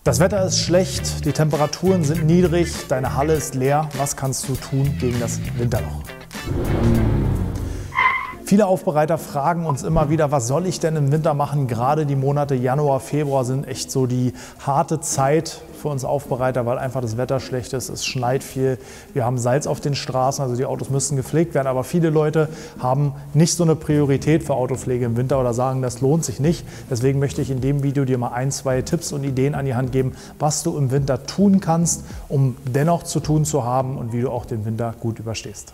Das Wetter ist schlecht, die Temperaturen sind niedrig, deine Halle ist leer. Was kannst du tun gegen das Winterloch? Viele Aufbereiter fragen uns immer wieder, was soll ich denn im Winter machen? Gerade die Monate Januar, Februar sind echt so die harte Zeit für uns Aufbereiter, weil einfach das Wetter schlecht ist, es schneit viel, wir haben Salz auf den Straßen, also die Autos müssen gepflegt werden, aber viele Leute haben nicht so eine Priorität für Autopflege im Winter oder sagen, das lohnt sich nicht. Deswegen möchte ich in dem Video dir mal ein, zwei Tipps und Ideen an die Hand geben, was du im Winter tun kannst, um dennoch zu tun zu haben und wie du auch den Winter gut überstehst.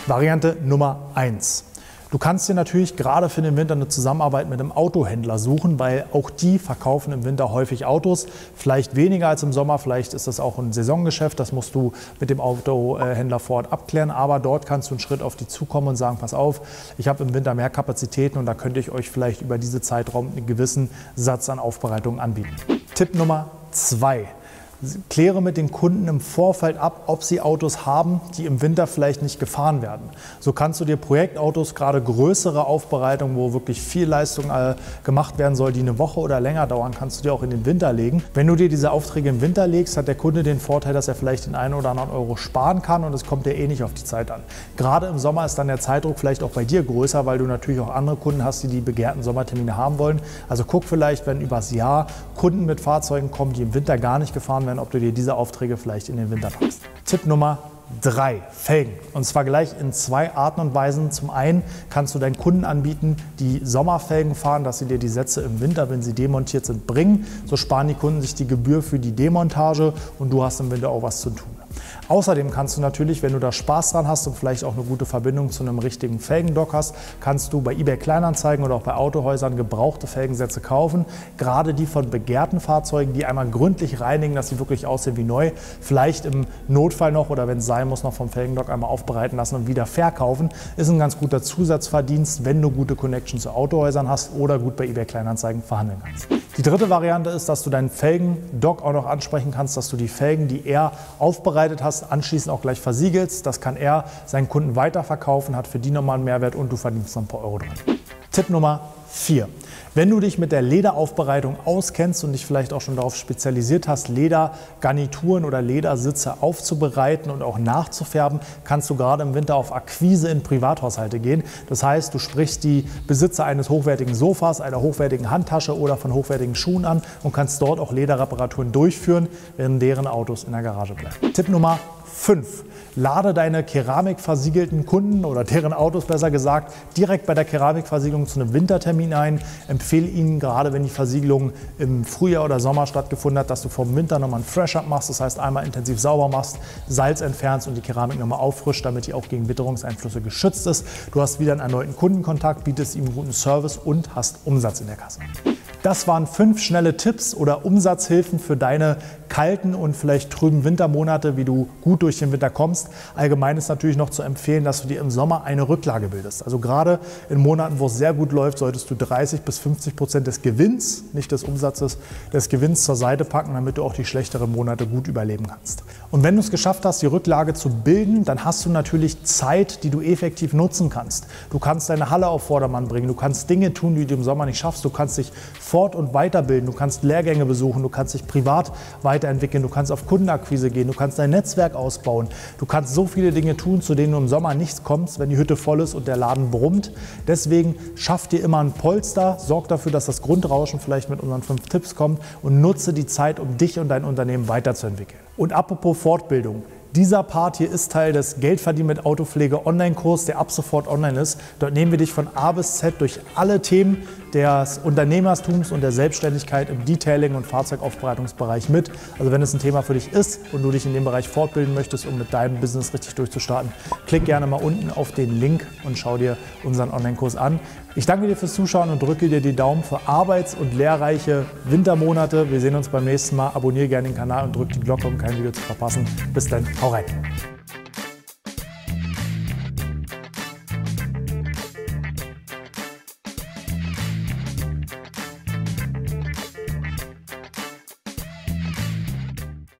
Variante Nummer 1. Du kannst dir natürlich gerade für den Winter eine Zusammenarbeit mit einem Autohändler suchen, weil auch die verkaufen im Winter häufig Autos. Vielleicht weniger als im Sommer, vielleicht ist das auch ein Saisongeschäft, das musst du mit dem Autohändler vor Ort abklären. Aber dort kannst du einen Schritt auf die zukommen und sagen, pass auf, ich habe im Winter mehr Kapazitäten und da könnte ich euch vielleicht über diesen Zeitraum einen gewissen Satz an Aufbereitungen anbieten. Tipp Nummer 2. Kläre mit den Kunden im Vorfeld ab, ob sie Autos haben, die im Winter vielleicht nicht gefahren werden. So kannst du dir Projektautos, gerade größere Aufbereitungen, wo wirklich viel Leistung gemacht werden soll, die eine Woche oder länger dauern, kannst du dir auch in den Winter legen. Wenn du dir diese Aufträge im Winter legst, hat der Kunde den Vorteil, dass er vielleicht den einen oder anderen Euro sparen kann und es kommt dir eh nicht auf die Zeit an. Gerade im Sommer ist dann der Zeitdruck vielleicht auch bei dir größer, weil du natürlich auch andere Kunden hast, die die begehrten Sommertermine haben wollen. Also guck vielleicht, wenn übers Jahr Kunden mit Fahrzeugen kommen, die im Winter gar nicht gefahren werden, ob du dir diese Aufträge vielleicht in den Winter packst. Tipp Nummer 3, Felgen. Und zwar gleich in 2 Arten und Weisen. Zum einen kannst du deinen Kunden anbieten, die Sommerfelgen fahren, dass sie dir die Sätze im Winter, wenn sie demontiert sind, bringen. So sparen die Kunden sich die Gebühr für die Demontage und du hast im Winter auch was zu tun. Außerdem kannst du natürlich, wenn du da Spaß dran hast und vielleicht auch eine gute Verbindung zu einem richtigen Felgendock hast, kannst du bei eBay Kleinanzeigen oder auch bei Autohäusern gebrauchte Felgensätze kaufen. Gerade die von begehrten Fahrzeugen, die einmal gründlich reinigen, dass sie wirklich aussehen wie neu. Vielleicht im Notfall noch oder wenn es sein muss, noch vom Felgendock einmal aufbereiten lassen und wieder verkaufen. Ist ein ganz guter Zusatzverdienst, wenn du gute Connections zu Autohäusern hast oder gut bei eBay Kleinanzeigen verhandeln kannst. Die dritte Variante ist, dass du deinen Felgendock auch noch ansprechen kannst, dass du die Felgen, die er aufbereitet hast, anschließend auch gleich versiegelst. Das kann er seinen Kunden weiterverkaufen, hat für die nochmal einen Mehrwert und du verdienst noch ein paar Euro dran. Tipp Nummer 4. Wenn du dich mit der Lederaufbereitung auskennst und dich vielleicht auch schon darauf spezialisiert hast, Ledergarnituren oder Ledersitze aufzubereiten und auch nachzufärben, kannst du gerade im Winter auf Akquise in Privathaushalte gehen. Das heißt, du sprichst die Besitzer eines hochwertigen Sofas, einer hochwertigen Handtasche oder von hochwertigen Schuhen an und kannst dort auch Lederreparaturen durchführen, während deren Autos in der Garage bleiben. Tipp Nummer 5. Lade deine keramikversiegelten Kunden oder deren Autos besser gesagt direkt bei der Keramikversiegelung zu einem Wintertermin ein. Empfehle ihnen, gerade wenn die Versiegelung im Frühjahr oder Sommer stattgefunden hat, dass du vom Winter nochmal ein Fresh-Up machst, das heißt einmal intensiv sauber machst, Salz entfernst und die Keramik nochmal auffrischt, damit die auch gegen Witterungseinflüsse geschützt ist. Du hast wieder einen erneuten Kundenkontakt, bietest ihm guten Service und hast Umsatz in der Kasse. Das waren 5 schnelle Tipps oder Umsatzhilfen für deine kalten und vielleicht trüben Wintermonate, wie du gut durch den Winter kommst. Allgemein ist natürlich noch zu empfehlen, dass du dir im Sommer eine Rücklage bildest. Also gerade in Monaten, wo es sehr gut läuft, solltest du 30 bis 50% des Gewinns, nicht des Umsatzes, des Gewinns zur Seite packen, damit du auch die schlechteren Monate gut überleben kannst. Und wenn du es geschafft hast, die Rücklage zu bilden, dann hast du natürlich Zeit, die du effektiv nutzen kannst. Du kannst deine Halle auf Vordermann bringen, du kannst Dinge tun, die du im Sommer nicht schaffst, du kannst dich fort- und weiterbilden, du kannst Lehrgänge besuchen, du kannst dich privat weiterentwickeln, du kannst auf Kundenakquise gehen, du kannst dein Netzwerk ausbauen, du kannst so viele Dinge tun, zu denen du im Sommer nichts kommst, wenn die Hütte voll ist und der Laden brummt. Deswegen schaff dir immer ein Polster, sorg dafür, dass das Grundrauschen vielleicht mit unseren 5 Tipps kommt und nutze die Zeit, um dich und dein Unternehmen weiterzuentwickeln. Und apropos Fortbildung. Dieser Part hier ist Teil des Geldverdienen mit Autopflege Online-Kurs, der ab sofort online ist. Dort nehmen wir dich von A bis Z durch alle Themen des Unternehmertums und der Selbstständigkeit im Detailing- und Fahrzeugaufbereitungsbereich mit. Also wenn es ein Thema für dich ist und du dich in dem Bereich fortbilden möchtest, um mit deinem Business richtig durchzustarten, klick gerne mal unten auf den Link und schau dir unseren Online-Kurs an. Ich danke dir fürs Zuschauen und drücke dir die Daumen für arbeits- und lehrreiche Wintermonate. Wir sehen uns beim nächsten Mal. Abonniere gerne den Kanal und drück die Glocke, um kein Video zu verpassen. Bis dann, hau rein!